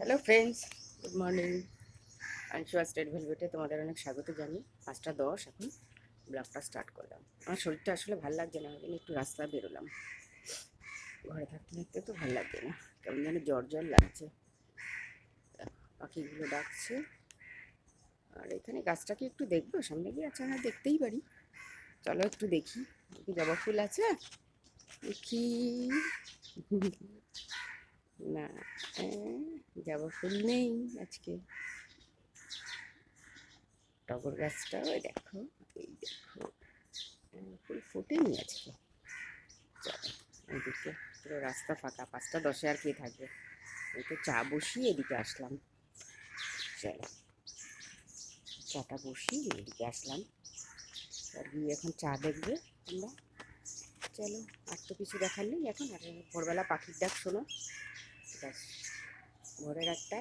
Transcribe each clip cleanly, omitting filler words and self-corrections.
Hello friends, good morning. Ansuya state ভেলভেটে তোমাদের অনেক স্বাগত জানিয়ে 5টা 10 এখন ব্লগটা স্টার্ট করলাম। আমার শরীরটা আসলে ভালো লাগছে না, ওই জন্য একটু রাস্তায় বেরোলাম। ঘরে থাকতে থাকতে তো ভালো লাগছে না, কেমন যেন জ্বর জ্বর লাগছে। পাখিগুলো ডাকছে, আর এখানে গাছটাকে একটু দেখবো, সামনে গিয়ে আচ্ছা হ্যাঁ দেখতেই পারি। চলো একটু দেখি, কি জবা ফুল আছে দেখি। না, জবা ফুল নেই আজকে। টগর গাছটা ওই দেখো, এই দেখো ফুল ফোটেনি আজকে। চলো এদিকে পুরো রাস্তা ফাঁকা, 5টা 10-এ আর কে থাকবে। এই তো চা বসিয়ে এদিকে আসলাম। চলো চাটা বসিয়ে এদিকে আসলাম, আর গিয়ে এখন চা দেখবে তোমরা। চলো আর তো কিছু দেখার নেই এখন, আর ভোরবেলা পাখির ডাক শোনো, ব্যাস ভোরের একটা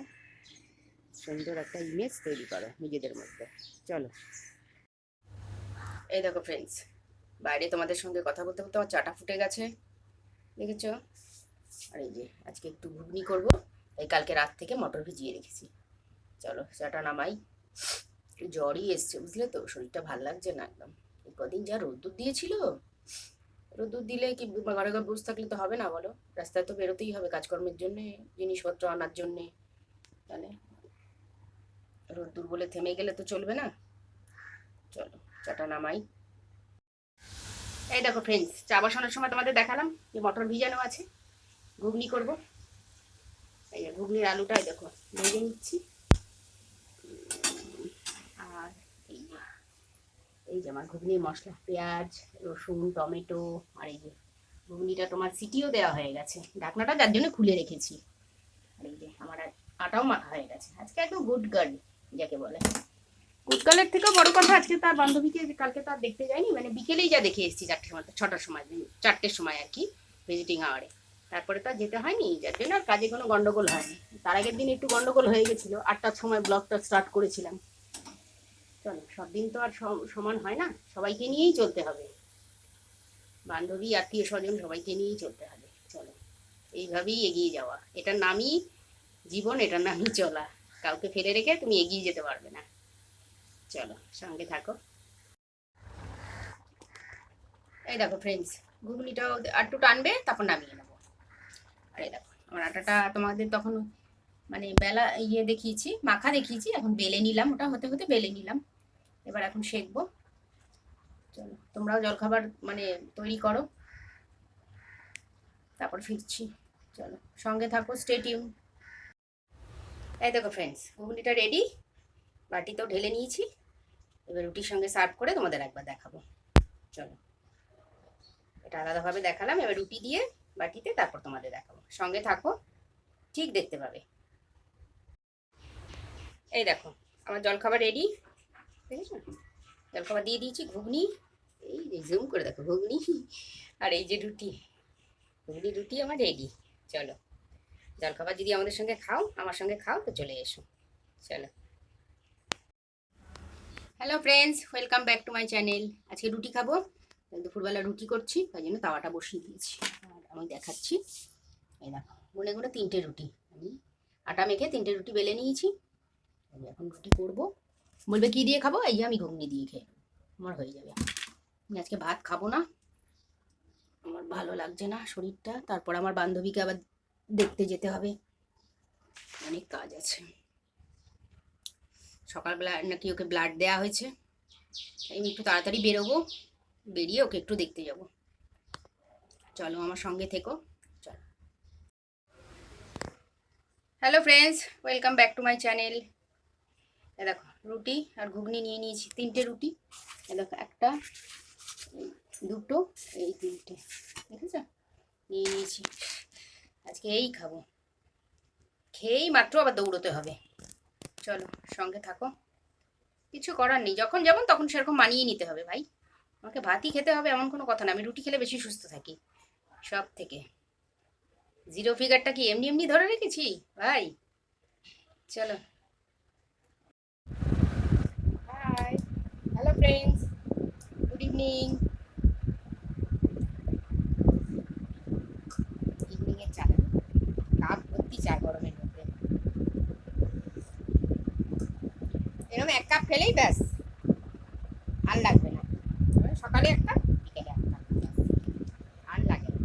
সুন্দর একটা ইমেজ তৈরি করো নিজেদের মধ্যে। চলো এই দেখো ফ্রেন্ডস, বাইরে তোমাদের সঙ্গে কথা বলতে বলতে আমার চাটা ফুটে গেছে, দেখেছ? আর এই যে আজকে একটু ঘুগনি করব, এই কালকে রাত থেকে মটর ভিজিয়ে রেখেছি। চলো চাটা নামাই। জ্বরই এসছে বুঝলে তো, শরীরটা ভাল লাগছে না একদম। এই কদিন যা রোদ্দুর দিয়েছিল, রোদ্দুর দিলে কি ঘরে ঘরে বসে থাকলে তো হবে না বলো, রাস্তায় তো বেরোতেই হবে কাজকর্মের জন্যে, জিনিসপত্র আনার জন্যে। তাহলে রোদ্দুর বলে থেমে গেলে তো চলবে না। চলো চাটা নামাই। এই দেখো ফ্রেন্ডস, চা বসানোর সময় তোমাদের দেখালাম যে মটর ভিজানো আছে, ঘুগনি করব। এই যে ঘুগনির আলুটাই দেখো ভেজে নিচ্ছি। আর এই যে আমার ঘুগনির মশলা, পেঁয়াজ রসুন টমেটো, আর এই যে ঘুগনিটা তোমার সিটিও দেওয়া হয়ে গেছে, ঢাকনাটা যার জন্য খুলে রেখেছি। আর এই যে আমার আটাও মাখা হয়ে গেছে। আজকে একদম গুড গার্ল যাকে বলে। গুড গার্লের থেকেও বড় কথা, আজকে তার বান্ধবীকে কালকে তার দেখতে যায়নি, মানে বিকেলেই যা দেখে এসেছি 4টের সময়, 6টার সময়, 4টের সময় আর কি, ভিজিটিং আওয়ারে। তারপরে তো আর যেতে হয়নি, যার জন্য আর কাজে কোনো গন্ডগোল হয়নি। তার আগের দিন একটু গন্ডগোল হয়ে গেছিলো, 8টার সময় ব্লগটা স্টার্ট করেছিলাম। চলো সব দিন তো আর সমান হয় না, সবাইকে নিয়েই চলতে হবে, বান্ধবী আত্মীয় স্বজন সবাইকে নিয়েই চলতে হবে। চলো এইভাবেই এগিয়ে যাওয়া, এটার নামই জীবন, এটার নামই চলা। কাউকে ফেলে রেখে তুমি এগিয়ে যেতে পারবে না। চলো সঙ্গে থাকো। এই দেখো ফ্রেন্ডস, ঘুগনিটাও আর একটু টানবে, তারপর নামিয়ে নেবো। আর এই দেখো আমার আটাটা তোমাদের তখন মানে বেলা দেখিয়েছি, মাখা দেখিয়েছি, এখন বেলে নিলাম, ওটা হতে হতে বেলে নিলাম। এবার এখন সেঁকবো। চলো তোমরাও জলখাবার মানে তৈরি করো, তারপর ফিরছি। চলো সঙ্গে থাকো, স্টে টিউন। এই দেখো ফ্রেন্ডস, ঘুগনিটা রেডি, বাটিতেও ঢেলে নিয়েছি। এবার রুটির সঙ্গে সার্ভ করে তোমাদের একবার দেখাবো। চলো এটা আলাদাভাবে দেখালাম, এবার রুটি দিয়ে বাটিতে তারপর তোমাদের দেখাবো, সঙ্গে থাকো, ঠিক দেখতে পাবে। এই দেখো আমার জলখাবার রেডি, দেখেছো? জলখাবার দিয়ে দিয়েছি, ঘুগনি, এই যে জুম করে দেখো ঘুগনি, আর এই যে রুটি, ঘুগনি রুটি আমার রেডি। চলো জলখাবার যদি আমাদের সঙ্গে খাও, আমার সঙ্গে খাও, তো চলে এসো। চলো hello friends, welcome back to my channel. আজকে রুটি খাবো, দুপুরবেলা রুটি করছি, তাই জন্য তাওয়াটা বসিয়ে দিয়েছি। আর আমি দেখাচ্ছি, এই দেখো গুনে গুনে 3টে রুটি, আমি আটা মেখে 3টে রুটি বেলে নিয়েছি। আমি এখন রুটি করবো। বলবে কি দিয়ে খাবো, এই যে আমি ঘুগনি দিয়ে খেয়ে নেবো, আমার হয়ে যাবে। আমি আজকে ভাত খাবো না, আমার ভালো লাগছে না শরীরটা, তারপর আমার বান্ধবীকে আবার দেখতে যেতে হবে, অনেক কাজ আছে। সকালবেলা নাকি ওকে ব্লাড দেওয়া হয়েছে, আমি একটু তাড়াতাড়ি বেরোবো, বেরিয়ে ওকে একটু দেখতে যাব। চলো আমার সঙ্গে থেকো। চলো hello friends, welcome back to my channel. এ দেখো রুটি আর ঘুগনি নিয়ে নিয়েছি, 3টে রুটি। এ দেখো একটা, দুটো, এই 3টে, দেখেছ নিয়ে নিয়েছি। আজকে এই খাবো, খেয়েই মাত্র আবার দৌড়তে হবে। চলো সঙ্গে থাকো, কিছু করার নেই, যখন যেমন তখন সেরকম মানিয়ে নিতে হবে ভাই। আমাকে ভাতই খেতে হবে এমন কোনো কথা না, আমি রুটি খেলে বেশি সুস্থ থাকি সব থেকে। জিরো ফিগারটা কি এমনি এমনি ধরে রেখেছি ভাই। চলো hi, hello friends, good evening. ইভিনিংয়ের চা, কাপ ভর্তি চা গরমের মধ্যে। খেলেই ব্যাস, আর লাগবে না। সকালে একটা, বিকেলে একটা, আর লাগে না।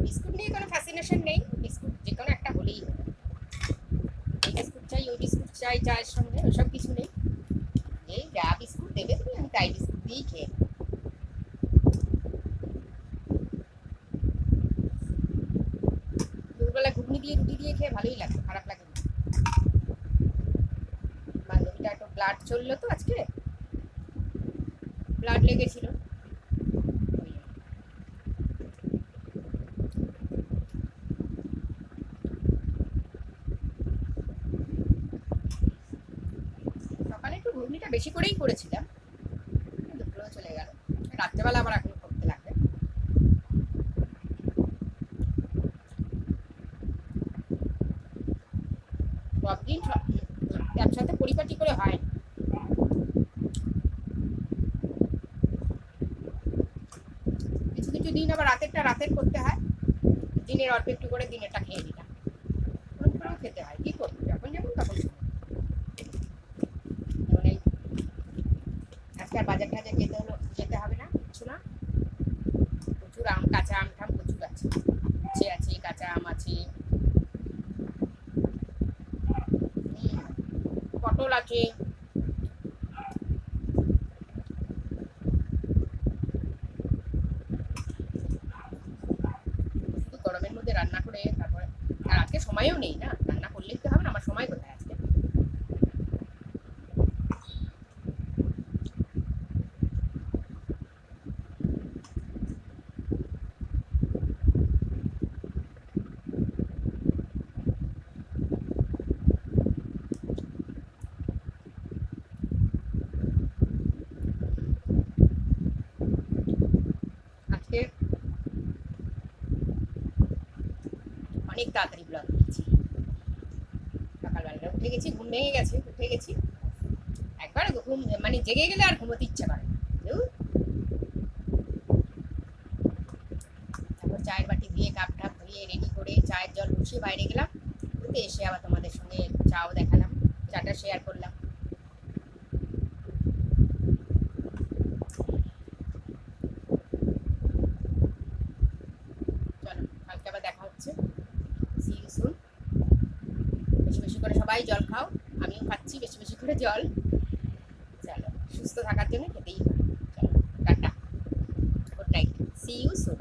বিস্কুট নিয়ে কোনো ফ্যাসিনেশন নেই, বিস্কুট যে কোনো একটা হলেই হলো। এই বিস্কুট চাই, ওই বিস্কুট চাই চায়ের সঙ্গে, ওসব কিছু নেই। এই যা বিস্কুট দেবে তুমি, আমি তাই বিস্কুট দিয়েই খেয়ে নেবো। দুপুরবেলা ঘুগনি দিয়ে রুটি দিয়ে খেয়ে ভালোই লাগে, খারাপ লাগে না। বান্ধবীটা একটু ব্লাড চললো তো আজকে, ব্লাড লেগেছিল। সকালে একটু ঘুগনিটা বেশি করেই করেছিলাম, দুপুরেও চলে গেল, রাত্রেবেলা আবার এখন করতে লাগবে। সব দিন একসাথে পরিপাটি করে হয়। কিছু কিছু দিন আবার রাতেরটা রাতের করতে হয়, দিনের অল্প একটু করে দিনেরটা খেয়ে দিলাম, ওরকম খেতে হয়, কি করবো, যখন যেমন তখন। মানে আজকে আর বাজার টাজার যেতে হবে না, কিছু না। প্রচুর আম, কাঁচা আম টাম প্রচুর আছে, উচ্ছে আছে, কাঁচা আম আছে, পটল আছে। শুধু গরমের মধ্যে রান্না করে তারপরে, আর আজকে সময়ও নেই না, রান্না করলেই তো হবে না, আমার সময় কোথায় আজকে। আজকে অনেক তাড়াতাড়ি ব্লগ দিচ্ছি, সকালবেলা উঠে গেছি, ঘুম ভেঙে গেছে, উঠে গেছি একবার, ঘুম মানে জেগে গেলে আর ঘুমোতে ইচ্ছা করে না। তারপর চায়ের বাটি দিয়ে কাপ ঠাপ ধুয়ে রেডি করে চায়ের জল বসিয়ে বাইরে গেলাম, ঘুরতে এসে আবার তোমাদের সঙ্গে চাও দেখালাম, চাটা শেয়ার করলাম। চলো কালকে আবার দেখা হচ্ছে, সি ইউ সুন। বেশি বেশি করে সবাই জল খাও, আমিও খাচ্ছি বেশি বেশি করে জল। চলো, সুস্থ থাকার জন্য খেতেই হবে। চলো tata, good night, see you soon.